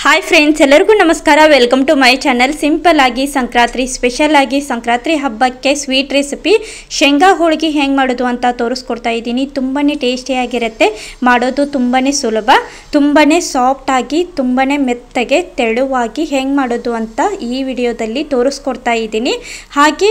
Hi friends, ಎಲ್ಲರಿಗೂ ನಮಸ್ಕಾರ. Welcome to my channel. Simple ಆಗಿ ಸಂಕ್ರಾಂತಿ ಸ್ಪೆಷಲ್ ಆಗಿ ಸಂಕ್ರಾಂತಿ ಹಬ್ಬಕ್ಕೆ ಸ್ವೀಟ್ ರೆಸಿಪಿ ಶೇಂಗಾ ಹೋಳಿಗೆ ಹೆಂಗೆ ಮಾಡೋದು ಅಂತ ತೋರಿಸ್ಕೊಡ್ತಾ ಇದ್ದೀನಿ. ತುಂಬಾ ಟೇಸ್ಟಿಯಾಗಿರುತ್ತೆ, ಮಾಡೋದು ತುಂಬಾ ಸುಲಭ, ತುಂಬಾ ಸಾಫ್ಟ್ ಆಗಿ ತುಂಬಾ ಮೆತ್ತಗೆ ತೆಳುವಾಗಿ ಹೆಂಗೆ ಮಾಡೋದು ಅಂತ ಈ ವಿಡಿಯೋದಲ್ಲಿ ತೋರಿಸ್ಕೊಡ್ತಾ ಇದ್ದೀನಿ. ಹಾಗೆ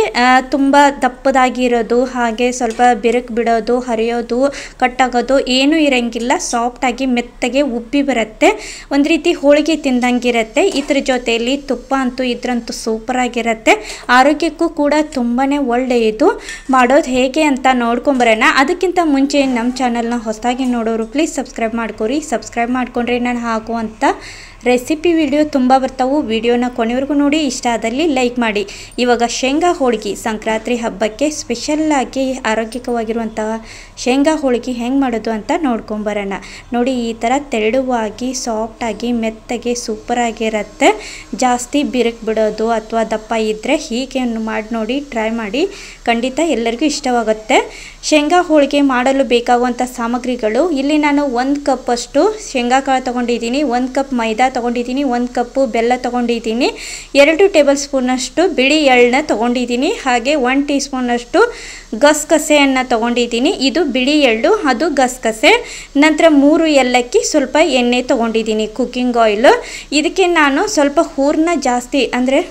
ತುಂಬ ದಪ್ಪದಾಗಿರೋದು, ಹಾಗೆ ಸ್ವಲ್ಪ ಬಿರುಕು ಬಿಡೋದು, ಹರಿಯೋದು, ಕಟ್ಟಾಗೋದು ಏನೂ ಇರೋಂಗಿಲ್ಲ. ಸಾಫ್ಟಾಗಿ ಮೆತ್ತಗೆ ಉಬ್ಬಿ ಬರುತ್ತೆ, ಒಂದು ರೀತಿ ಹೋಳಿಗೆ ತಿಂದಂಗಿರುತ್ತೆ. ಇದ್ರ ಜೊತೆಯಲ್ಲಿ ತುಪ್ಪ ಅಂತೂ ಇದ್ರಂತೂ ಸೂಪರ್ ಆಗಿರುತ್ತೆ, ಆರೋಗ್ಯಕ್ಕೂ ಕೂಡ ತುಂಬಾ ಒಳ್ಳೆಯದು. ಮಾಡೋದು ಹೇಗೆ ಅಂತ ನೋಡ್ಕೊಂಬರೋಣ. ಅದಕ್ಕಿಂತ ಮುಂಚೆ ನಮ್ಮ ಚಾನಲ್ನ ಹೊಸದಾಗಿ ನೋಡೋರು ಪ್ಲೀಸ್ ಸಬ್ಸ್ಕ್ರೈಬ್ ಮಾಡ್ಕೊರಿ. ಸಬ್ಸ್ಕ್ರೈಬ್ ಮಾಡ್ಕೊಂಡ್ರೆ ನಾನು ಹಾಕುವಂಥ ರೆಸಿಪಿ ವಿಡಿಯೋ ತುಂಬ ಬರ್ತಾವೆ. ವಿಡಿಯೋನ ಕೊನೆವರೆಗೂ ನೋಡಿ, ಇಷ್ಟ ಆದಲ್ಲಿ ಲೈಕ್ ಮಾಡಿ. ಇವಾಗ ಶೇಂಗಾ ಹೋಳಿಗೆ ಸಂಕ್ರಾಂತಿ ಹಬ್ಬಕ್ಕೆ ಸ್ಪೆಷಲ್ಲಾಗಿ ಆರೋಗ್ಯಕವಾಗಿರುವಂತಹ ಶೇಂಗಾ ಹೋಳಿಗೆ ಹೆಂಗೆ ಮಾಡೋದು ಅಂತ ನೋಡ್ಕೊಂಬರೋಣ. ನೋಡಿ, ಈ ಥರ ತೆಳುವಾಗಿ ಸಾಫ್ಟಾಗಿ ಮೆತ್ತಗೆ ಸೂಪರಾಗಿರುತ್ತೆ. ಜಾಸ್ತಿ ಬಿರುಕು ಬಿಡೋದು ಅಥವಾ ದಪ್ಪ ಇದ್ದರೆ ಹೀಗೆ ಮಾಡಿ ನೋಡಿ, ಟ್ರೈ ಮಾಡಿ, ಖಂಡಿತ ಎಲ್ಲರಿಗೂ ಇಷ್ಟವಾಗುತ್ತೆ. ಶೇಂಗಾ ಹೋಳಿಗೆ ಮಾಡಲು ಬೇಕಾಗುವಂಥ ಸಾಮಗ್ರಿಗಳು, ಇಲ್ಲಿ ನಾನು 1 ಕಪ್ಪಷ್ಟು ಶೇಂಗಾ ಕಾಳು ತೊಗೊಂಡಿದ್ದೀನಿ, 1 ಕಪ್ ಮೈದಾ ತೊಗೊಂಡಿದ್ದೀನಿ, 1 ಕಪ್ಪು ಬೆಲ್ಲ ತೊಗೊಂಡಿದ್ದೀನಿ, 2 ಟೇಬಲ್ ಸ್ಪೂನಷ್ಟು ಬಿಳಿ ಎಳ್ಳನ್ನ ತೊಗೊಂಡಿದ್ದೀನಿ, ಹಾಗೆ 1 ಟೀ ಸ್ಪೂನಷ್ಟು ಗಸಗಸೆಯನ್ನು ತೊಗೊಂಡಿದ್ದೀನಿ. ಇದು ಬಿಳಿ ಎಳ್ಳು, ಅದು ಗಸಗಸೆ. ನಂತರ 3 ಏಲಕ್ಕಿ, ಸ್ವಲ್ಪ ಎಣ್ಣೆ ತೊಗೊಂಡಿದ್ದೀನಿ, ಕುಕ್ಕಿಂಗ್ ಆಯಿಲು. ಇದಕ್ಕೆ ನಾನು ಸ್ವಲ್ಪ ಹೂರಣ ಜಾಸ್ತಿ, ಅಂದರೆ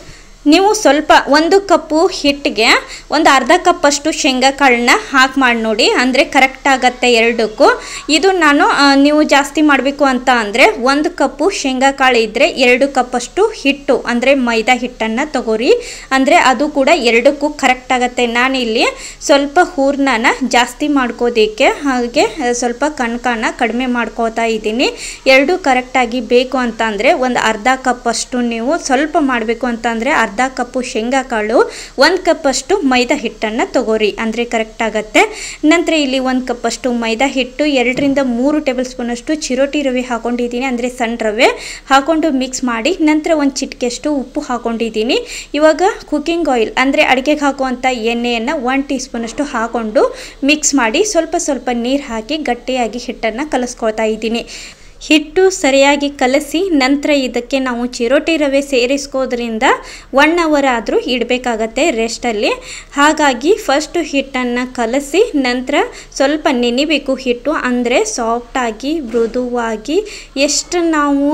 ನೀವು ಸ್ವಲ್ಪ 1 ಕಪ್ಪು ಹಿಟ್ಟಿಗೆ ಒಂದು ಅರ್ಧ ಕಪ್ಪಷ್ಟು ಶೇಂಗಾ ಕಾಳನ್ನ ಹಾಕಿ ಮಾಡಿ ನೋಡಿ, ಅಂದರೆ ಕರೆಕ್ಟ್ ಆಗುತ್ತೆ ಎರಡಕ್ಕೂ. ಇದು ನಾನು ನೀವು ಜಾಸ್ತಿ ಮಾಡಬೇಕು ಅಂತ ಅಂದರೆ 1 ಕಪ್ಪು ಶೇಂಗಾ ಕಾಳು ಇದ್ದರೆ 2 ಕಪ್ಪಷ್ಟು ಹಿಟ್ಟು, ಅಂದರೆ ಮೈದಾ ಹಿಟ್ಟನ್ನು ತಗೋರಿ, ಅಂದರೆ ಅದು ಕೂಡ ಎರಡಕ್ಕೂ ಕರೆಕ್ಟ್ ಆಗುತ್ತೆ. ನಾನಿಲ್ಲಿ ಸ್ವಲ್ಪ ಹೂರ್ಣನ ಜಾಸ್ತಿ ಮಾಡ್ಕೋದಕ್ಕೆ, ಹಾಗೆ ಸ್ವಲ್ಪ ಕಣಕನ ಕಡಿಮೆ ಮಾಡ್ಕೋತಾ ಇದ್ದೀನಿ. ಎರಡು ಕರೆಕ್ಟಾಗಿ ಬೇಕು ಅಂತ ಅಂದರೆ ಒಂದು ಅರ್ಧ ಕಪ್ಪಷ್ಟು, ನೀವು ಸ್ವಲ್ಪ ಮಾಡಬೇಕು ಅಂತ ಅಂದರೆ ಅರ್ಧ ಕಪ್ಪು ಶೇಂಗಾ ಕಾಳು, 1 ಕಪ್ಪಷ್ಟು ಮೈದಾ ಹಿಟ್ಟನ್ನು ತಗೋರಿ, ಅಂದರೆ ಕರೆಕ್ಟ್ ಆಗುತ್ತೆ. ನಂತರ ಇಲ್ಲಿ 1 ಕಪ್ಪಷ್ಟು ಮೈದಾ ಹಿಟ್ಟು, 2 ರಿಂದ 3 ಟೇಬಲ್ ಸ್ಪೂನಷ್ಟು ಚಿರೋಟಿ ರವೆ ಹಾಕೊಂಡಿದ್ದೀನಿ, ಅಂದರೆ ಸಣ್ಣ ರವೆ ಹಾಕೊಂಡು ಮಿಕ್ಸ್ ಮಾಡಿ, ನಂತರ 1 ಚಿಟಿಕೆಯಷ್ಟು ಉಪ್ಪು ಹಾಕೊಂಡಿದ್ದೀನಿ. ಇವಾಗ ಕುಕ್ಕಿಂಗ್ ಆಯಿಲ್, ಅಂದರೆ ಅಡುಗೆಗೆ ಹಾಕುವಂಥ ಎಣ್ಣೆಯನ್ನು 1 ಟೀ ಸ್ಪೂನಷ್ಟು ಹಾಕೊಂಡು ಮಿಕ್ಸ್ ಮಾಡಿ, ಸ್ವಲ್ಪ ನೀರು ಹಾಕಿ ಗಟ್ಟಿಯಾಗಿ ಹಿಟ್ಟನ್ನು ಕಲಿಸ್ಕೊಳ್ತಾ ಇದ್ದೀನಿ. ಹಿಟ್ಟು ಸರಿಯಾಗಿ ಕಲಸಿ ನಂತರ ಇದಕ್ಕೆ ನಾವು ಚಿರೋಟಿ ರವೆ ಸೇರಿಸ್ಕೋದ್ರಿಂದ 1 ಅವರ್ ಆದರೂ ಇಡಬೇಕಾಗತ್ತೆ ರೆಸ್ಟಲ್ಲಿ. ಹಾಗಾಗಿ ಫಸ್ಟು ಹಿಟ್ಟನ್ನು ಕಲಸಿ ನಂತರ ಸ್ವಲ್ಪ ನೆನಿಬೇಕು ಹಿಟ್ಟು, ಅಂದರೆ ಸಾಫ್ಟಾಗಿ ಮೃದುವಾಗಿ, ಎಷ್ಟು ನಾವು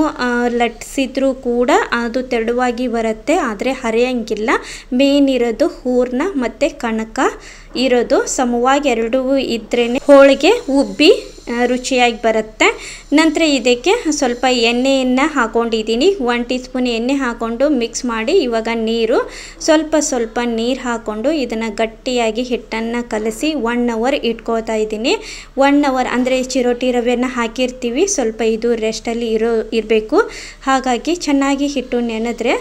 ಲಟ್ಟಿಸಿದ್ರೂ ಕೂಡ ಅದು ತೆಳುವಾಗಿ ಬರುತ್ತೆ, ಆದರೆ ಹರಿಯಂಗಿಲ್ಲ. ಮೇನ್ ಇರೋದು ಹೂರ್ಣ ಮತ್ತು ಕಣಕ ಇರೋದು ಸಮವಾಗಿ ಎರಡೂ ಇದ್ರೇ ಹೋಳಿಗೆ ಉಬ್ಬಿ ರುಚಿಯಾಗಿ ಬರುತ್ತೆ. ನಂತರ ಇದಕ್ಕೆ ಸ್ವಲ್ಪ ಎಣ್ಣೆಯನ್ನು ಹಾಕೊಂಡಿದ್ದೀನಿ, 1 ಟೀ ಸ್ಪೂನ್ ಎಣ್ಣೆ ಹಾಕ್ಕೊಂಡು ಮಿಕ್ಸ್ ಮಾಡಿ, ಇವಾಗ ನೀರು ಸ್ವಲ್ಪ ನೀರು ಹಾಕ್ಕೊಂಡು ಇದನ್ನು ಗಟ್ಟಿಯಾಗಿ ಹಿಟ್ಟನ್ನು ಕಲಸಿ 1 ಅವರ್ ಇಟ್ಕೋತಾ ಇದ್ದೀನಿ. 1 ಅವರ್ ಅಂದರೆ ಚಿರೋಟಿ ರವೆಯನ್ನು ಹಾಕಿರ್ತೀವಿ, ಸ್ವಲ್ಪ ಇದು ರೆಸ್ಟಲ್ಲಿ ಇರಬೇಕು. ಹಾಗಾಗಿ ಚೆನ್ನಾಗಿ ಹಿಟ್ಟು ನೆನೆದ್ರೆ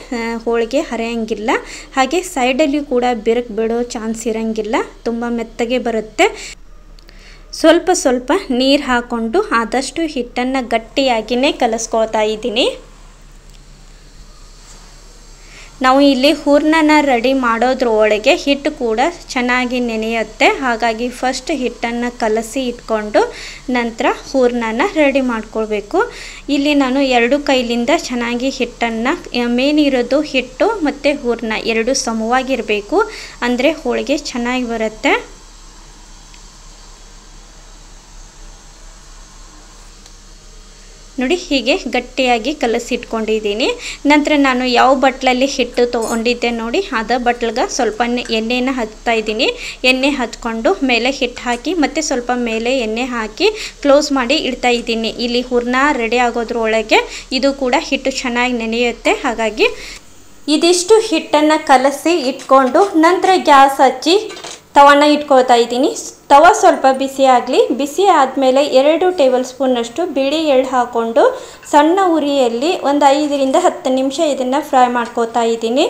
ಹೋಳಿಗೆ ಹರಿಯಂಗಿಲ್ಲ, ಹಾಗೆ ಸೈಡಲ್ಲಿ ಕೂಡ ಬಿರುಕು ಬಿಡೋ ಚಾನ್ಸ್ ಇರೋಂಗಿಲ್ಲ, ತುಂಬ ಮೆತ್ತಗೆ ಬರುತ್ತೆ. ಸ್ವಲ್ಪ ನೀರು ಹಾಕ್ಕೊಂಡು ಆದಷ್ಟು ಹಿಟ್ಟನ್ನು ಗಟ್ಟಿಯಾಗಿಯೇ ಕಲಿಸ್ಕೊಳ್ತಾ ಇದ್ದೀನಿ. ನಾವು ಇಲ್ಲಿ ಹೂರ್ಣನ ರೆಡಿ ಮಾಡೋದ್ರೊಳಗೆ ಹಿಟ್ಟು ಕೂಡ ಚೆನ್ನಾಗಿ ನೆನೆಯುತ್ತೆ. ಹಾಗಾಗಿ ಫಸ್ಟ್ ಹಿಟ್ಟನ್ನು ಕಲಸಿ ಇಟ್ಕೊಂಡು ನಂತರ ಹೂರ್ಣನ ರೆಡಿ ಮಾಡ್ಕೊಳ್ಬೇಕು. ಇಲ್ಲಿ ನಾನು 2 ಕೈಲಿಂದ ಚೆನ್ನಾಗಿ ಹಿಟ್ಟನ್ನು, ಮೇನ್ ಇರೋದು ಹಿಟ್ಟು ಮತ್ತು ಹೂರ್ಣ ಎರಡು ಸಮವಾಗಿರಬೇಕು, ಅಂದರೆ ಹೋಳಿಗೆ ಚೆನ್ನಾಗಿ ಬರುತ್ತೆ. ನೋಡಿ, ಹೀಗೆ ಗಟ್ಟಿಯಾಗಿ ಕಲಸಿಟ್ಕೊಂಡಿದ್ದೀನಿ. ನಂತರ ನಾನು ಯಾವ ಬಟ್ಲಲ್ಲಿ ಹಿಟ್ಟು ತೊಗೊಂಡಿದ್ದೆ ನೋಡಿ, ಅದ ಬಟ್ಲಿಗೆ ಸ್ವಲ್ಪ ಎಣ್ಣೆನ ಹಚ್ತಾ ಇದ್ದೀನಿ. ಎಣ್ಣೆ ಹಚ್ಕೊಂಡು ಮೇಲೆ ಹಿಟ್ಟು ಹಾಕಿ ಮತ್ತು ಸ್ವಲ್ಪ ಮೇಲೆ ಎಣ್ಣೆ ಹಾಕಿ ಕ್ಲೋಸ್ ಮಾಡಿ ಇಡ್ತಾ ಇದ್ದೀನಿ. ಇಲ್ಲಿ ಹೂರ್ಣ ರೆಡಿ ಆಗೋದ್ರೊಳಗೆ ಇದು ಕೂಡ ಹಿಟ್ಟು ಚೆನ್ನಾಗಿ ನೆನೆಯುತ್ತೆ. ಹಾಗಾಗಿ ಇದಿಷ್ಟು ಹಿಟ್ಟನ್ನು ಕಲಸಿ ಇಟ್ಕೊಂಡು ನಂತರ ಗ್ಯಾಸ್ ಹಚ್ಚಿ ತವನ ಇಟ್ಕೊಳ್ತಾ ಇದ್ದೀನಿ. ತವ ಸ್ವಲ್ಪ ಬಿಸಿ ಆಗಲಿ. ಬಿಸಿ ಆದಮೇಲೆ 2 ಟೇಬಲ್ ಸ್ಪೂನಷ್ಟು ಬಿಳಿ ಎಳ್ಳು ಹಾಕ್ಕೊಂಡು ಸಣ್ಣ ಉರಿಯಲ್ಲಿ ಒಂದು 5 ರಿಂದ 10 ನಿಮಿಷ ಇದನ್ನು ಫ್ರೈ ಮಾಡ್ಕೋತಾ ಇದ್ದೀನಿ.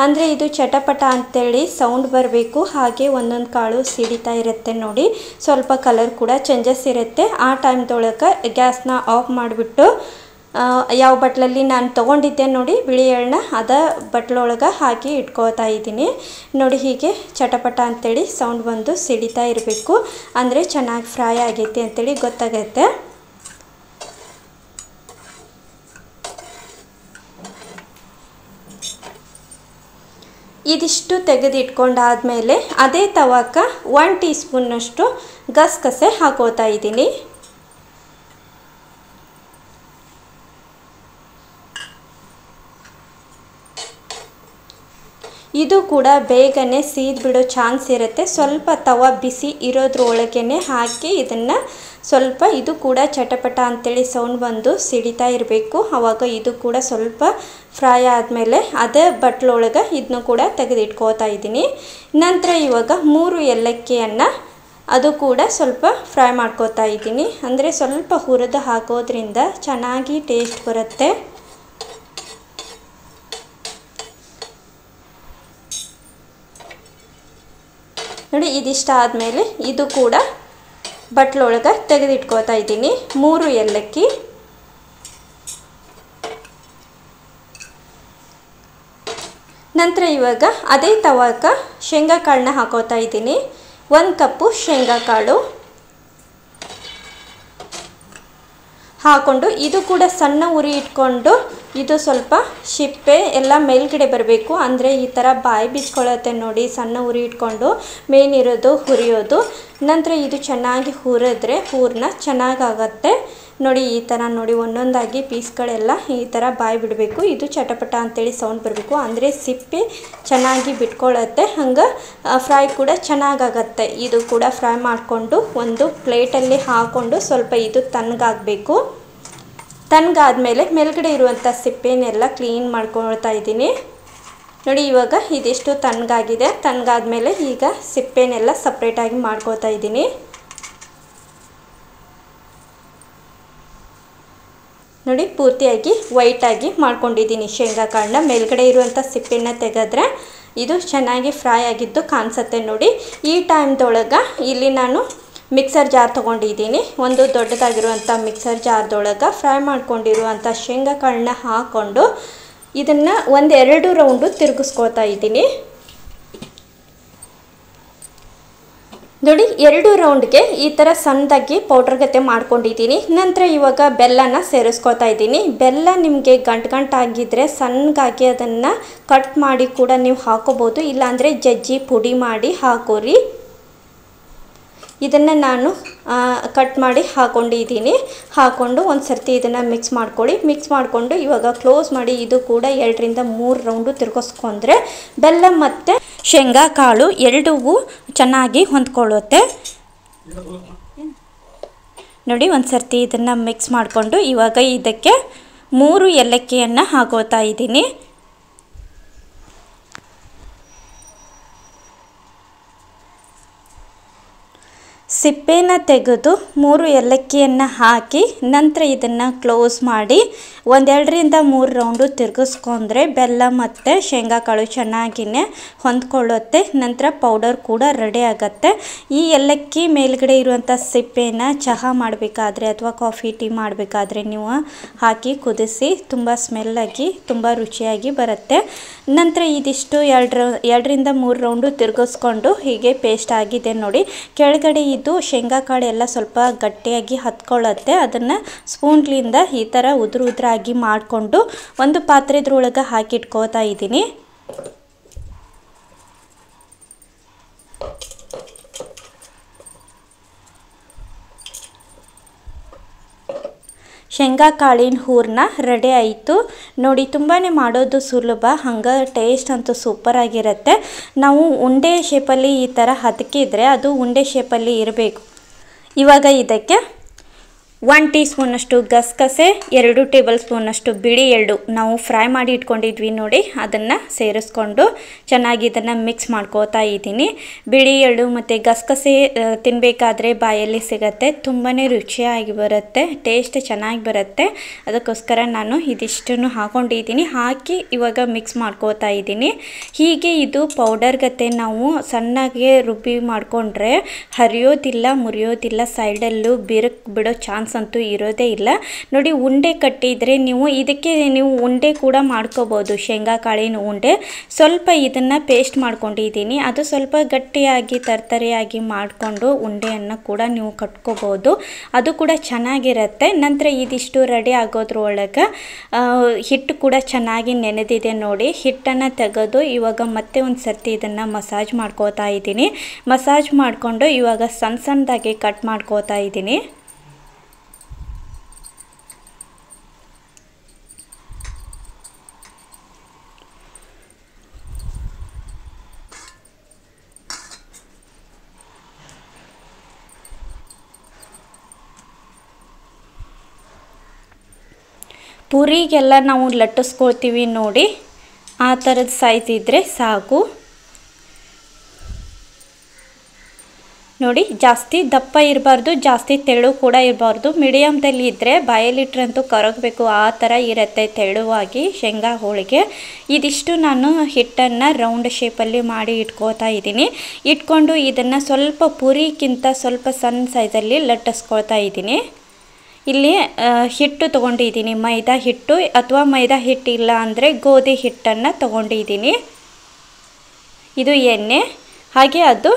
ಅಂದರೆ ಇದು ಚಟಪಟ ಅಂತೇಳಿ ಸೌಂಡ್ ಬರಬೇಕು, ಹಾಗೆ ಒಂದೊಂದು ಕಾಳು ಸಿಡಿತಾ ಇರುತ್ತೆ ನೋಡಿ, ಸ್ವಲ್ಪ ಕಲರ್ ಕೂಡ ಚೇಂಜಸ್ ಇರುತ್ತೆ. ಆ ಟೈಮ್ದೊಳಗೆ ಗ್ಯಾಸ್ನ ಆಫ್ ಮಾಡಿಬಿಟ್ಟು ಯಾವ ಬಟ್ಲಲ್ಲಿ ನಾನು ತೊಗೊಂಡಿದ್ದೆ ನೋಡಿ ಬಿಳಿ ಎಳ್ಳನ್ನ, ಅದ ಬಟ್ಲೊಳಗೆ ಹಾಕಿ ಇಟ್ಕೋತಾ ಇದ್ದೀನಿ. ನೋಡಿ, ಹೀಗೆ ಚಟಪಟ ಅಂತೇಳಿ ಸೌಂಡ್ ಬಂದು ಸಿಡಿತಾ ಇರಬೇಕು, ಅಂದರೆ ಚೆನ್ನಾಗಿ ಫ್ರೈ ಆಗೈತೆ ಅಂತೇಳಿ ಗೊತ್ತಾಗತ್ತೆ. ಇದಿಷ್ಟು ತೆಗೆದಿಟ್ಕೊಂಡಾದ್ಮೇಲೆ ಅದೇ ತವಕ 1 ಟೀ ಸ್ಪೂನ್ನಷ್ಟು ಗಸಗಸೆ ಹಾಕೋತಾ ಇದ್ದೀನಿ. ಇದು ಕೂಡ ಬೇಗನೆ ಸೀದ್ಬಿಡೋ ಚಾನ್ಸ್ ಇರುತ್ತೆ. ಸ್ವಲ್ಪ ತವ ಬಿಸಿ ಇರೋದ್ರೊಳಗೇ ಹಾಕಿ ಇದನ್ನು ಸ್ವಲ್ಪ ಇದು ಕೂಡ ಚಟಪಟ ಅಂತೇಳಿ ಸೌಂಡ್ ಬಂದು ಸಿಡಿತಾ ಇರಬೇಕು. ಆವಾಗ ಇದು ಕೂಡ ಸ್ವಲ್ಪ ಫ್ರೈ ಆದಮೇಲೆ ಅದೇ ಬಟ್ಲೊಳಗೆ ಇದನ್ನು ಕೂಡ ತೆಗೆದಿಟ್ಕೋತಾ ಇದ್ದೀನಿ. ನಂತರ ಇವಾಗ 3 ಏಲಕ್ಕಿಯನ್ನು ಅದು ಕೂಡ ಸ್ವಲ್ಪ ಫ್ರೈ ಮಾಡ್ಕೋತಾ ಇದ್ದೀನಿ. ಅಂದರೆ ಸ್ವಲ್ಪ ಹುರಿದು ಹಾಕೋದ್ರಿಂದ ಚೆನ್ನಾಗಿ ಟೇಸ್ಟ್ ಬರುತ್ತೆ. ನೋಡಿ ಇದಿಷ್ಟ ಆದಮೇಲೆ ಇದು ಕೂಡ ಬಟ್ಲೊಳಗೆ ತೆಗೆದಿಟ್ಕೋತಾ ಇದ್ದೀನಿ. 3 ಏಲಕ್ಕಿ, ನಂತರ ಇವಾಗ ಅದೇ ತವಕ ಶೇಂಗಾ ಕಾಳನ್ನ ಹಾಕೋತಾ ಇದ್ದೀನಿ. 1 ಕಪ್ಪು ಶೇಂಗಾ ಕಾಳು ಹಾಕ್ಕೊಂಡು ಇದು ಕೂಡ ಸಣ್ಣ ಉರಿ ಇಟ್ಕೊಂಡು ಇದು ಸ್ವಲ್ಪ ಸಿಪ್ಪೆ ಎಲ್ಲ ಮೇಲ್ಗಡೆ ಬರಬೇಕು. ಅಂದರೆ ಈ ಥರ ಬಾಯಿ ಬಿಚ್ಕೊಳ್ಳುತ್ತೆ ನೋಡಿ. ಸಣ್ಣ ಉರಿ ಇಟ್ಕೊಂಡು ಮೇನ್ ಇರೋದು ಹುರಿಯೋದು. ನಂತರ ಇದು ಚೆನ್ನಾಗಿ ಹುರಿದ್ರೆ ಹೂರಣ ಚೆನ್ನಾಗಾಗತ್ತೆ ನೋಡಿ. ಈ ಥರ ನೋಡಿ ಒಂದೊಂದಾಗಿ ಪೀಸ್ಗಳೆಲ್ಲ ಈ ಥರ ಬಾಯಿ ಬಿಡಬೇಕು. ಇದು ಚಟಪಟ ಅಂತೇಳಿ ಸೌಂಡ್ ಬರಬೇಕು. ಅಂದರೆ ಸಿಪ್ಪೆ ಚೆನ್ನಾಗಿ ಬಿಟ್ಕೊಳ್ಳುತ್ತೆ. ಹಂಗೆ ಫ್ರೈ ಕೂಡ ಚೆನ್ನಾಗಾಗತ್ತೆ. ಇದು ಕೂಡ ಫ್ರೈ ಮಾಡಿಕೊಂಡು ಒಂದು ಪ್ಲೇಟಲ್ಲಿ ಹಾಕ್ಕೊಂಡು ಸ್ವಲ್ಪ ಇದು ತಣ್ಣಗಾಗಬೇಕು. ತಣ್ಣಗಾದ್ಮೇಲೆ ಮೇಲ್ಗಡೆ ಇರುವಂಥ ಸಿಪ್ಪೆನೆಲ್ಲ ಕ್ಲೀನ್ ಮಾಡ್ಕೊಳ್ತಾ ಇದ್ದೀನಿ ನೋಡಿ. ಇವಾಗ ಇದಿಷ್ಟು ತಣ್ಣಗಾಗಿದೆ. ತಣ್ಣಗಾದ್ಮೇಲೆ ಈಗ ಸಿಪ್ಪೆನೆಲ್ಲ ಸಪ್ರೇಟಾಗಿ ಮಾಡ್ಕೊಳ್ತಾ ಇದ್ದೀನಿ ನೋಡಿ. ಪೂರ್ತಿಯಾಗಿ ವೈಟಾಗಿ ಮಾಡ್ಕೊಂಡಿದ್ದೀನಿ ಶೇಂಗಾ ಕಾಳನ್ನ. ಮೇಲ್ಗಡೆ ಇರುವಂಥ ಸಿಪ್ಪೆನ ತೆಗೆದ್ರೆ ಇದು ಚೆನ್ನಾಗಿ ಫ್ರೈ ಆಗಿದ್ದು ಕಾಣಿಸುತ್ತೆ ನೋಡಿ. ಈ ಟೈಮ್ದೊಳಗೆ ಇಲ್ಲಿ ನಾನು ಮಿಕ್ಸರ್ ಜಾರ್ ತೊಗೊಂಡಿದ್ದೀನಿ. ಒಂದು ದೊಡ್ಡದಾಗಿರುವಂಥ ಮಿಕ್ಸರ್ ಜಾರ್ದೊಳಗೆ ಫ್ರೈ ಮಾಡ್ಕೊಂಡಿರುವಂಥ ಶೇಂಗಾ ಕಾಳನ್ನ ಹಾಕ್ಕೊಂಡು ಇದನ್ನು 1-2 ರೌಂಡು ತಿರುಗಿಸ್ಕೊಳ್ತಾ ಇದ್ದೀನಿ ನೋಡಿ. 2 ರೌಂಡ್ಗೆ ಈ ಥರ ಸಣ್ಣದಾಗಿ ಪೌಡ್ರ್ ಗತೆ ಮಾಡ್ಕೊಂಡಿದ್ದೀನಿ. ನಂತರ ಇವಾಗ ಬೆಲ್ಲನ ಸೇರಿಸ್ಕೊತಾ ಇದ್ದೀನಿ. ಬೆಲ್ಲ ನಿಮಗೆ ಗಂಟಾಗಿದ್ದರೆ ಸಣ್ಣಗಾಗಿ ಅದನ್ನು ಕಟ್ ಮಾಡಿ ಕೂಡ ನೀವು ಹಾಕೋಬೋದು. ಇಲ್ಲಾಂದರೆ ಜಜ್ಜಿ ಪುಡಿ ಮಾಡಿ ಹಾಕೋರಿ. ಇದನ್ನು ನಾನು ಕಟ್ ಮಾಡಿ ಹಾಕ್ಕೊಂಡಿದ್ದೀನಿ. ಹಾಕ್ಕೊಂಡು ಒಂದು ಸರ್ತಿ ಇದನ್ನು ಮಿಕ್ಸ್ ಮಾಡ್ಕೊಳ್ಳಿ. ಮಿಕ್ಸ್ ಮಾಡಿಕೊಂಡು ಇವಾಗ ಕ್ಲೋಸ್ ಮಾಡಿ ಇದು ಕೂಡ 2-3 ರೌಂಡು ತಿರ್ಗಿಸ್ಕೊಂಡ್ರೆ ಬೆಲ್ಲ ಮತ್ತು ಶೇಂಗಾ ಕಾಳು ಎರಡೂ ಚೆನ್ನಾಗಿ ಹೊಂದ್ಕೊಳ್ಳುತ್ತೆ ನೋಡಿ. ಒಂದು ಸರ್ತಿ ಇದನ್ನು ಮಿಕ್ಸ್ ಮಾಡಿಕೊಂಡು ಇವಾಗ ಇದಕ್ಕೆ 3 ಏಲಕ್ಕಿಯನ್ನು ಹಾಕೋತಾ ಇದ್ದೀನಿ. ಸಿಪ್ಪೆನ ತೆಗೆದು 3 ಏಲಕ್ಕಿಯನ್ನು ಹಾಕಿ ನಂತರ ಇದನ್ನು ಕ್ಲೋಸ್ ಮಾಡಿ 1-2-3 ರೌಂಡು ತಿರ್ಗಿಸ್ಕೊಂಡ್ರೆ ಬೆಲ್ಲ ಮತ್ತು ಶೇಂಗಾ ಕಾಳು ಚೆನ್ನಾಗಿಯೇ ಹೊಂದ್ಕೊಳ್ಳುತ್ತೆ. ನಂತರ ಪೌಡರ್ ಕೂಡ ರೆಡಿ ಆಗುತ್ತೆ. ಈ ಏಲಕ್ಕಿ ಮೇಲ್ಗಡೆ ಇರುವಂಥ ಸಿಪ್ಪೆನ ಚಹಾ ಮಾಡಬೇಕಾದ್ರೆ ಅಥವಾ ಕಾಫಿ ಟೀ ಮಾಡಬೇಕಾದ್ರೆ ನೀವು ಹಾಕಿ ಕುದಿಸಿ ತುಂಬ ಸ್ಮೆಲ್ಲಾಗಿ ತುಂಬ ರುಚಿಯಾಗಿ ಬರುತ್ತೆ. ನಂತರ ಇದಿಷ್ಟು 2-3 ರೌಂಡು ತಿರ್ಗಿಸ್ಕೊಂಡು ಹೀಗೆ ಪೇಸ್ಟ್ ಆಗಿದೆ ನೋಡಿ. ಕೆಳಗಡೆ ಇದು ಶೇಂಗಾ ಕಾಳು ಎಲ್ಲ ಸ್ವಲ್ಪ ಗಟ್ಟಿಯಾಗಿ ಹತ್ಕೊಳ್ಳುತ್ತೆ. ಅದನ್ನು ಸ್ಪೂನ್ಲಿಂದ ಈ ಥರ ಉದುರಾಗಿ ಮಾಡಿಕೊಂಡು ಒಂದು ಪಾತ್ರೆದ್ರೊಳಗೆ ಹಾಕಿಟ್ಕೋತಾ ಇದ್ದೀನಿ. ಶೇಂಗಾ ಕಾಳಿನ ಹೂರಣ ರೆಡಿ ಆಯಿತು ನೋಡಿ. ತುಂಬಾ ಮಾಡೋದು ಸುಲಭ, ಹಂಗೆ ಟೇಸ್ಟ್ ಅಂತೂ ಸೂಪರಾಗಿರುತ್ತೆ. ನಾವು ಉಂಡೆ ಶೇಪಲ್ಲಿ ಈ ಥರ ಹದಕಿದ್ರೆ ಅದು ಉಂಡೆ ಶೇಪಲ್ಲಿ ಇರಬೇಕು. ಇವಾಗ ಇದಕ್ಕೆ 1 ಟೀ ಸ್ಪೂನಷ್ಟು ಗಸಗಸೆ, 2 ಟೇಬಲ್ ಸ್ಪೂನಷ್ಟು ಬಿಳಿ ಎಳ್ಳು ನಾವು ಫ್ರೈ ಮಾಡಿ ಇಟ್ಕೊಂಡಿದ್ವಿ ನೋಡಿ, ಅದನ್ನು ಸೇರಿಸ್ಕೊಂಡು ಚೆನ್ನಾಗಿ ಇದನ್ನು ಮಿಕ್ಸ್ ಮಾಡ್ಕೋತಾ ಇದ್ದೀನಿ. ಬಿಳಿ ಎಳ್ಳು ಮತ್ತು ಗಸಗಸೆ ತಿನ್ನಬೇಕಾದ್ರೆ ಬಾಯಲ್ಲಿ ಸಿಗುತ್ತೆ, ತುಂಬಾ ರುಚಿಯಾಗಿ ಬರುತ್ತೆ, ಟೇಸ್ಟ್ ಚೆನ್ನಾಗಿ ಬರುತ್ತೆ. ಅದಕ್ಕೋಸ್ಕರ ನಾನು ಇದಿಷ್ಟನ್ನು ಹಾಕೊಂಡಿದ್ದೀನಿ. ಹಾಕಿ ಇವಾಗ ಮಿಕ್ಸ್ ಮಾಡ್ಕೋತಾ ಇದ್ದೀನಿ. ಹೀಗೆ ಇದು ಪೌಡರ್ ಗತೆ ನಾವು ಸಣ್ಣಗೆ ರುಬ್ಬಿ ಮಾಡಿಕೊಂಡ್ರೆ ಹರಿಯೋದಿಲ್ಲ, ಮುರಿಯೋದಿಲ್ಲ, ಸೈಡಲ್ಲೂ ಬಿರುಕು ಬಿಡೋ ಚಾನ್ಸ್ ಚಾನ್ಸ್ ಅಂತೂ ಇರೋದೇ ಇಲ್ಲ ನೋಡಿ. ಉಂಡೆ ಕಟ್ಟಿದರೆ ಇದಕ್ಕೆ ನೀವು ಉಂಡೆ ಕೂಡ ಮಾಡ್ಕೋಬೋದು, ಶೇಂಗಾ ಕಾಳಿನ ಉಂಡೆ. ಸ್ವಲ್ಪ ಇದನ್ನು ಪೇಸ್ಟ್ ಮಾಡ್ಕೊಂಡಿದ್ದೀನಿ, ಅದು ಸ್ವಲ್ಪ ಗಟ್ಟಿಯಾಗಿ ತರ್ತರಿಯಾಗಿ ಮಾಡಿಕೊಂಡು ಉಂಡೆಯನ್ನು ಕೂಡ ನೀವು ಕಟ್ಕೋಬೋದು, ಅದು ಕೂಡ ಚೆನ್ನಾಗಿರುತ್ತೆ. ನಂತರ ಇದಿಷ್ಟು ರೆಡಿ ಆಗೋದ್ರೊಳಗೆ ಹಿಟ್ಟು ಕೂಡ ಚೆನ್ನಾಗಿ ನೆನೆದಿದೆ ನೋಡಿ. ಹಿಟ್ಟನ್ನು ತೆಗೆದು ಇವಾಗ ಮತ್ತೆ ಒಂದು ಸರ್ತಿ ಇದನ್ನು ಮಸಾಜ್ ಮಾಡ್ಕೋತಾ ಇದ್ದೀನಿ. ಮಸಾಜ್ ಮಾಡಿಕೊಂಡು ಇವಾಗ ಸಣ್ಣ ಸಣ್ಣದಾಗಿ ಕಟ್ ಮಾಡ್ಕೋತಾ ಇದ್ದೀನಿ. ಪೂರಿಗೆಲ್ಲ ನಾವು ಲಟ್ಟಿಸ್ಕೊಳ್ತೀವಿ ನೋಡಿ, ಆ ಥರದ ಸೈಜ್ ಇದ್ದರೆ ಸಾಕು ನೋಡಿ. ಜಾಸ್ತಿ ದಪ್ಪ ಇರಬಾರ್ದು, ಜಾಸ್ತಿ ತೆಳು ಕೂಡ ಇರಬಾರ್ದು, ಮೀಡಿಯಮ್ದಲ್ಲಿ ಇದ್ದರೆ ಬಾಯಲ್ಲಿಟ್ರಂತೂ ಕರಗಬೇಕು, ಆ ಥರ ಇರುತ್ತೆ ತೆಳುವಾಗಿ ಶೇಂಗಾ ಹೋಳಿಗೆ. ಇದಿಷ್ಟು ನಾನು ಹಿಟ್ಟನ್ನು ರೌಂಡ್ ಶೇಪಲ್ಲಿ ಮಾಡಿ ಇಟ್ಕೋತಾ ಇದ್ದೀನಿ. ಇಟ್ಕೊಂಡು ಇದನ್ನು ಸ್ವಲ್ಪ ಪೂರಿಗಿಂತ ಸ್ವಲ್ಪ ಸಣ್ಣ ಸೈಜಲ್ಲಿ ಲಟ್ಟಿಸ್ಕೊಳ್ತಾ ಇದ್ದೀನಿ. ಇಲ್ಲಿ ಹಿಟ್ಟು ತೊಗೊಂಡಿದ್ದೀನಿ, ಮೈದಾ ಹಿಟ್ಟು ಅಥವಾ ಮೈದಾ ಹಿಟ್ಟಿಲ್ಲ ಅಂದರೆ ಗೋಧಿ ಹಿಟ್ಟನ್ನು ತೊಗೊಂಡಿದ್ದೀನಿ. ಇದು ಎಣ್ಣೆ, ಹಾಗೆ ಅದು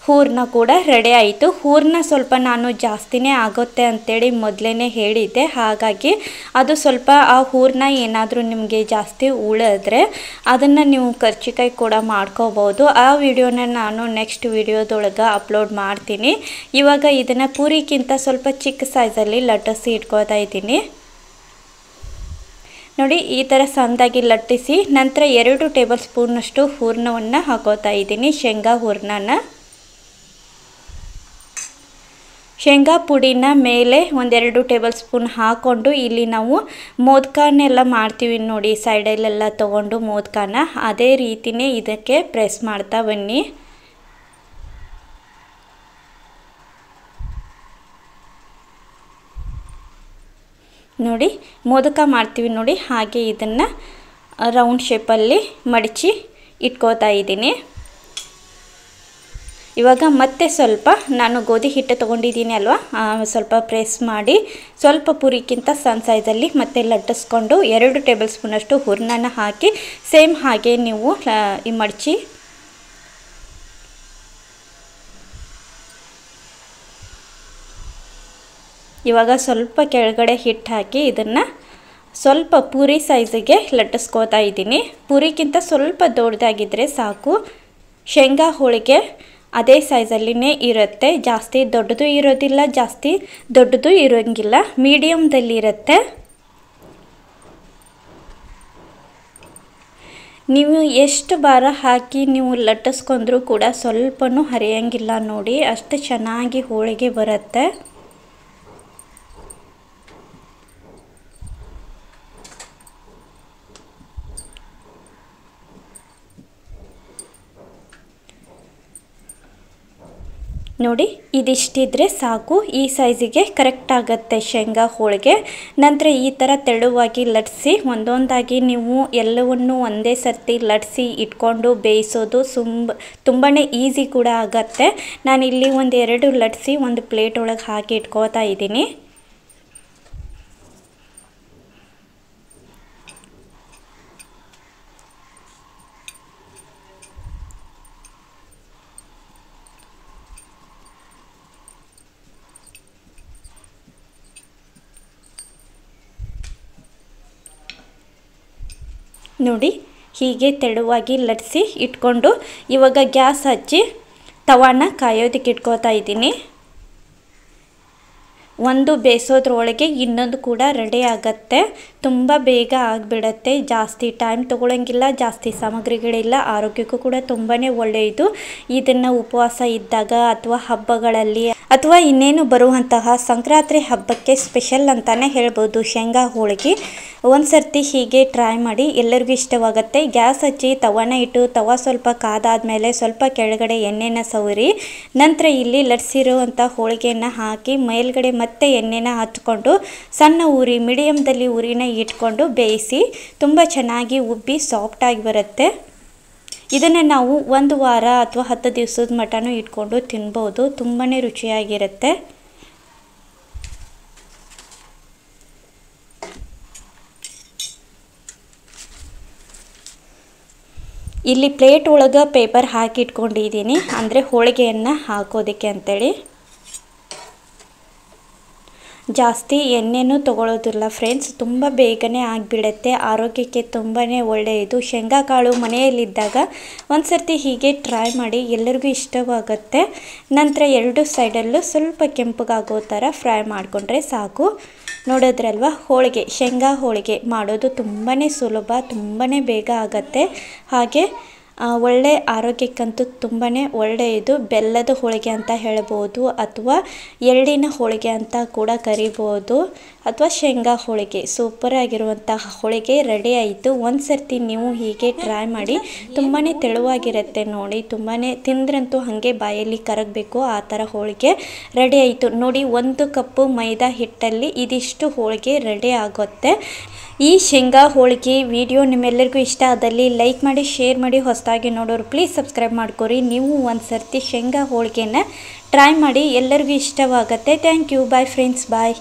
ಹೂರಣ ಕೂಡ ರೆಡಿ ಆಯಿತು. ಹೂರಣ ಸ್ವಲ್ಪ ನಾನು ಜಾಸ್ತಿನೇ ಆಗುತ್ತೆ ಅಂಥೇಳಿ ಮೊದಲೇ ಹೇಳಿದ್ದೆ, ಹಾಗಾಗಿ ಅದು ಸ್ವಲ್ಪ ಆ ಹೂರಣ ಏನಾದರೂ ನಿಮಗೆ ಜಾಸ್ತಿ ಉಳಿದ್ರೆ ಅದನ್ನು ನೀವು ಕರ್ಜಿಕಾಯಿ ಕೂಡ ಮಾಡ್ಕೋಬೋದು. ಆ ವಿಡಿಯೋನ ನಾನು ನೆಕ್ಸ್ಟ್ ವಿಡಿಯೋದೊಳಗೆ ಅಪ್ಲೋಡ್ ಮಾಡ್ತೀನಿ. ಇವಾಗ ಇದನ್ನು ಪೂರಿಗಿಂತ ಸ್ವಲ್ಪ ಚಿಕ್ಕ ಸೈಜಲ್ಲಿ ಲಟ್ಟಿಸಿ ಇಟ್ಕೋತಾ ಇದ್ದೀನಿ ನೋಡಿ. ಈ ಥರ ಸಣ್ಣದಾಗಿ ಲಟ್ಟಿಸಿ ನಂತರ 2 ಟೇಬಲ್ ಸ್ಪೂನಷ್ಟು ಹೂರಣವನ್ನು ಹಾಕೋತಾ ಇದ್ದೀನಿ, ಶೇಂಗಾ ಹೂರಣನ. ಶೇಂಗಾ ಪುಡಿನ ಮೇಲೆ 1-2 ಟೇಬಲ್ ಸ್ಪೂನ್ ಹಾಕ್ಕೊಂಡು ಇಲ್ಲಿ ನಾವು ಮೋದಕನೆಲ್ಲ ಮಾಡ್ತೀವಿ ನೋಡಿ, ಸೈಡಲ್ಲೆಲ್ಲ ತೊಗೊಂಡು ಮೋದಕನ ಅದೇ ರೀತಿಯೇ ಇದಕ್ಕೆ ಪ್ರೆಸ್ ಮಾಡ್ತಾ ಬನ್ನಿ. ನೋಡಿ ಮೋದಕ ಮಾಡ್ತೀವಿ ನೋಡಿ, ಹಾಗೆ ಇದನ್ನು ರೌಂಡ್ ಶೇಪಲ್ಲಿ ಮಡಚಿ ಇಟ್ಕೋತಾ ಇದ್ದೀನಿ. ಇವಾಗ ಮತ್ತೆ ಸ್ವಲ್ಪ ನಾನು ಗೋಧಿ ಹಿಟ್ಟು ತೊಗೊಂಡಿದ್ದೀನಿ ಅಲ್ವಾ, ಸ್ವಲ್ಪ ಪ್ರೆಸ್ ಮಾಡಿ ಸ್ವಲ್ಪ ಪೂರಿಗಿಂತ ಸಣ್ಣ ಸೈಜಲ್ಲಿ ಮತ್ತೆ ಲಟ್ಟಿಸ್ಕೊಂಡು 2 ಟೇಬಲ್ ಸ್ಪೂನಷ್ಟು ಹೂರಣನ ಹಾಕಿ ಸೇಮ್ ಹಾಗೆ ನೀವು ಮಡಚಿ ಇವಾಗ ಸ್ವಲ್ಪ ಕೆಳಗಡೆ ಹಿಟ್ಟು ಹಾಕಿ ಇದನ್ನು ಸ್ವಲ್ಪ ಪೂರಿ ಸೈಜಿಗೆ ಲಟ್ಟಿಸ್ಕೋತಾ ಇದ್ದೀನಿ. ಪೂರಿಗಿಂತ ಸ್ವಲ್ಪ ದೊಡ್ಡದಾಗಿದ್ದರೆ ಸಾಕು. ಶೇಂಗಾ ಹೋಳಿಗೆ ಅದೇ ಸೈಜಲ್ಲಿನೇ ಇರುತ್ತೆ, ಜಾಸ್ತಿ ದೊಡ್ಡದು ಇರೋದಿಲ್ಲ, ಜಾಸ್ತಿ ದೊಡ್ಡದು ಇರೋಂಗಿಲ್ಲ, ಮೀಡಿಯಮ್ದಲ್ಲಿರುತ್ತೆ. ನೀವು ಎಷ್ಟು ಭಾರ ಹಾಕಿ ನೀವು ಲಟ್ಟಿಸ್ಕೊಂಡ್ರೂ ಕೂಡ ಸ್ವಲ್ಪನೂ ಹರಿಯೋಂಗಿಲ್ಲ ನೋಡಿ, ಅಷ್ಟು ಚೆನ್ನಾಗಿ ಹೋಳಿಗೆ ಬರುತ್ತೆ. ನೋಡಿ ಇದಿಷ್ಟಿದ್ರೆ ಸಾಕು, ಈ ಸೈಜಿಗೆ ಕರೆಕ್ಟ್ ಆಗುತ್ತೆ ಶೇಂಗಾ ಹೋಳಿಗೆ. ನಂತರ ಈ ಥರ ತೆಳುವಾಗಿ ಲಟ್ಟಿಸಿ ಒಂದೊಂದಾಗಿ ನೀವು ಎಲ್ಲವನ್ನು ಒಂದೇ ಸರ್ತಿ ಲಟ್ಟಿಸಿ ಇಟ್ಕೊಂಡು ಬೇಯಿಸೋದು ತುಂಬಾ ಈಸಿ ಕೂಡ ಆಗುತ್ತೆ. ನಾನಿಲ್ಲಿ 1-2 ಲಟ್ಟಿಸಿ ಒಂದು ಪ್ಲೇಟ್ ಒಳಗೆ ಹಾಕಿ ಇಟ್ಕೋತಾ ಇದ್ದೀನಿ. ನೋಡಿ ಹೀಗೆ ತೆಳುವಾಗಿ ಲಟ್ಟಿಸಿ ಇಟ್ಕೊಂಡು ಇವಾಗ ಗ್ಯಾಸ್ ಹಚ್ಚಿ ತವಾನ ಕಾಯೋದಕ್ಕೆ ಇಟ್ಕೋತಾ ಇದ್ದೀನಿ. ಒಂದು ಬೇಯಿಸೋದ್ರೊಳಗೆ ಇನ್ನೊಂದು ಕೂಡ ರೆಡಿ ಆಗುತ್ತೆ, ತುಂಬ ಬೇಗ ಆಗಿಬಿಡತ್ತೆ, ಜಾಸ್ತಿ ಟೈಮ್ ತೊಗೊಳಂಗಿಲ್ಲ, ಜಾಸ್ತಿ ಸಾಮಗ್ರಿಗಳಿಲ್ಲ, ಆರೋಗ್ಯಕ್ಕೂ ಕೂಡ ತುಂಬಾ ಒಳ್ಳೆಯದು. ಇದನ್ನು ಉಪವಾಸ ಇದ್ದಾಗ ಅಥವಾ ಹಬ್ಬಗಳಲ್ಲಿ ಅಥವಾ ಇನ್ನೇನು ಬರುವಂತಹ ಸಂಕ್ರಾಂತಿ ಹಬ್ಬಕ್ಕೆ ಸ್ಪೆಷಲ್ ಅಂತಾನೆ ಹೇಳ್ಬೋದು ಶೇಂಗಾ ಹೋಳಿಗೆ. ಒಂದು ಸರ್ತಿ ಹೀಗೆ ಟ್ರೈ ಮಾಡಿ, ಎಲ್ಲರಿಗೂ ಇಷ್ಟವಾಗುತ್ತೆ. ಗ್ಯಾಸ್ ಹಚ್ಚಿ ತವಾನ ಇಟ್ಟು ತವಾ ಸ್ವಲ್ಪ ಕಾದಾದ್ಮೇಲೆ ಸ್ವಲ್ಪ ಕೆಳಗಡೆ ಎಣ್ಣೆನ ಸವರಿ ನಂತರ ಇಲ್ಲಿ ಲಟ್ಸಿರುವಂಥ ಹೋಳಿಗೆಯನ್ನು ಹಾಕಿ ಮೇಲ್ಗಡೆ ಮತ್ತೆ ಎಣ್ಣೆನ ಹಚ್ಕೊಂಡು ಸಣ್ಣ ಉರಿ ಮೀಡಿಯಮ್ದಲ್ಲಿ ಉರಿನ ಇಟ್ಕೊಂಡು ಬೇಯಿಸಿ ತುಂಬ ಚೆನ್ನಾಗಿ ಉಬ್ಬಿ ಸಾಫ್ಟಾಗಿ ಬರುತ್ತೆ. ಇದನ್ನು ನಾವು 1 ವಾರ ಅಥವಾ 10 ದಿವಸದ ಮಟನೂ ಇಟ್ಕೊಂಡು ತಿನ್ಬೋದು, ತುಂಬಾ ರುಚಿಯಾಗಿರುತ್ತೆ. ಇಲ್ಲಿ ಪ್ಲೇಟ್ ಒಳಗೆ ಪೇಪರ್ ಹಾಕಿ ಇಟ್ಕೊಂಡಿದ್ದೀನಿ, ಅಂದರೆ ಹೋಳಿಗೆಯನ್ನು ಹಾಕೋದಕ್ಕೆ ಅಂತೇಳಿ. ಜಾಸ್ತಿ ಎಣ್ಣೆನೂ ತೊಗೊಳ್ಳೋದಿಲ್ಲ ಫ್ರೆಂಡ್ಸ್, ತುಂಬ ಬೇಗನೆ ಆಗಿಬಿಡುತ್ತೆ. ಆರೋಗ್ಯಕ್ಕೆ ತುಂಬಾ ಒಳ್ಳೆಯದು. ಶೇಂಗಾ ಕಾಳು ಮನೆಯಲ್ಲಿದ್ದಾಗ ಒಂದು ಸರ್ತಿ ಹೀಗೆ ಟ್ರೈ ಮಾಡಿ, ಎಲ್ಲರಿಗೂ ಇಷ್ಟವಾಗುತ್ತೆ. ನಂತರ ಎರಡು ಸೈಡಲ್ಲೂ ಸ್ವಲ್ಪ ಕೆಂಪಗಾಗೋ ಥರ ಫ್ರೈ ಮಾಡಿಕೊಂಡ್ರೆ ಸಾಕು. ನೋಡಿದ್ರಲ್ವ, ಹೋಳಿಗೆ, ಶೇಂಗಾ ಹೋಳಿಗೆ ಮಾಡೋದು ತುಂಬಾ ಸುಲಭ, ತುಂಬಾ ಬೇಗ ಆಗುತ್ತೆ. ಹಾಗೆ ಒಳ್ಳೆ ಆರೋಗ್ಯಕ್ಕಂತೂ ತುಂಬಾ ಒಳ್ಳೆಯದು. ಬೆಲ್ಲದ ಹೋಳಿಗೆ ಅಂತ ಹೇಳ್ಬೋದು, ಅಥವಾ ಎಳ್ಳಿನ ಹೋಳಿಗೆ ಅಂತ ಕೂಡ ಕರಿಬೋದು, ಅಥವಾ ಶೇಂಗಾ ಹೋಳಿಗೆ. ಸೂಪರ್ ಆಗಿರುವಂತಹ ಹೋಳಿಗೆ ರೆಡಿ ಆಯಿತು. ಒಂದು ಸರ್ತಿ ನೀವು ಹೀಗೆ ಟ್ರೈ ಮಾಡಿ, ತುಂಬಾ ತೆಳುವಾಗಿರುತ್ತೆ ನೋಡಿ, ತುಂಬಾ ತಿಂದ್ರಂತೂ ಹಾಗೆ ಬಾಯಲ್ಲಿ ಕರಗಬೇಕು ಆ ಥರ ಹೋಳಿಗೆ ರೆಡಿ ಆಯಿತು ನೋಡಿ. 1 ಕಪ್ಪು ಮೈದಾ ಹಿಟ್ಟಲ್ಲಿ ಇದಿಷ್ಟು ಹೋಳಿಗೆ ರೆಡಿ ಆಗುತ್ತೆ. ಈ ಶೇಂಗಾ ಹೋಳಿಗೆ ವಿಡಿಯೋ ನಿಮ್ಮೆಲ್ಲರಿಗೂ ಇಷ್ಟ ಆದಲ್ಲಿ ಲೈಕ್ ಮಾಡಿ, ಶೇರ್ ಮಾಡಿ. ಹೊಸದಾಗಿ ನೋಡೋರು ಪ್ಲೀಸ್ ಸಬ್ಸ್ಕ್ರೈಬ್ ಮಾಡ್ಕೊರಿ. ನೀವು ಒಂದು ಸರ್ತಿ ಶೇಂಗಾ ಹೋಳಿಗೆನ ಟ್ರೈ ಮಾಡಿ, ಎಲ್ಲರಿಗೂ ಇಷ್ಟವಾಗುತ್ತೆ. Thank you. Bye friends, bye.